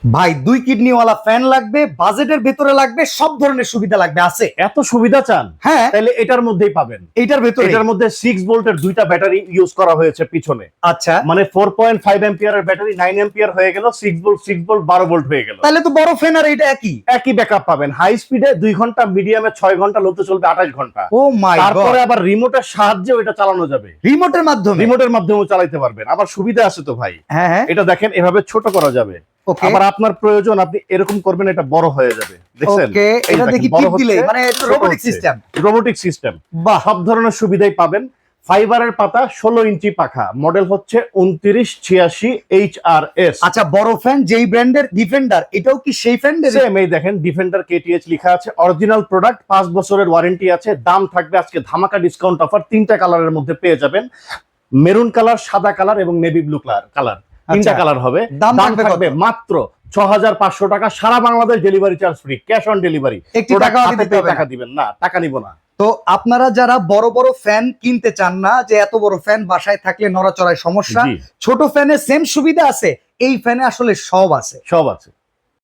ভাই 2 কিডনিওয়ালা ফ্যান লাগবে, বাজেটের ভেতরে লাগবে, সব ধরনের সুবিধা লাগবে। আছে এত সুবিধা চান? হ্যাঁ, তাহলে এটার মধ্যেই পাবেন। এইটার ভেতরে এটার মধ্যে 6 ভোল্টের দুইটা ব্যাটারি ইউজ করা হয়েছে পিছনে। আচ্ছা, মানে 4.5 অ্যাম্পিয়ারের ব্যাটারি 9 অ্যাম্পিয়ার হয়ে গেল, 6 ভোল্ট 12 ভোল্ট হয়ে গেল। তাহলে তো বড় ফ্যান আর এটা একই একই ব্যাকআপ পাবেন। হাই স্পিডে 2 ঘন্টা, মিডিয়ামে 6 ঘন্টা, লোতে চলবে 28 ঘন্টা। ও মাই গড, তারপরে আবার রিমোটের সাহায্যেও এটা চালানো যাবে। রিমোটের মাধ্যমে? রিমোটের মাধ্যমেও চালাতে পারবেন। আবার সুবিধা আছে তো ভাই। হ্যাঁ হ্যাঁ, এটা দেখেন এভাবে ছোট করা যাবে। ওকে আবার আপনার প্রয়োজন আপনি এরকম করবেন, এটা বড় হয়ে যাবে। দেখছেন? ওকে, এই এটা দেখেন, দেখি বড় টিপ দিলে হচ্ছে, মানে ছোট রোবোটিক হচ্ছে। সিস্টেম। Robotic system. বাহ, সব ধরনের সুবিধাই পাবেন। ফাইবারের পাতা, 16 ইঞ্চি পাখা, মডেল হচ্ছে 2986 HRS। আচ্ছা, বড় ফ্যান যেই ব্র্যান্ডের ডিফেন্ডার, এটাও কি সেই ব্র্যান্ডের? সেম, এই দেখেন ডিফেন্ডার KTH লেখা আছে, অরিজিনাল প্রোডাক্ট, 5 বছরের ওয়ারেন্টি আছে। দাম থাকবে আজকে ধামাকা ডিসকাউন্ট অফার, 3টা কালারের মধ্যে পেয়ে যাবেন। মেরুন কালার, সাদা কালার এবং নেভি ব্লু কালার, 3টা কালার হবে। দাম দাম থাকবে থাকবে মাত্র 6500 টাকা। সারা Bangladesh delivery charge free, cash on delivery. একটি টাকা দিতে হবে না? টাকা দিবেন না, টাকা নিব না। তো আপনারা যারা বড় বড় ফ্যান কিনতে চান না, যে এত বড় ফ্যান বাসায় থাকলে নড়াচড়ায় সমস্যা, জি, ছোট ফ্যানে সেম সুবিধা আছে, এই ফ্যানে আসলে সব আছে। সব আছে।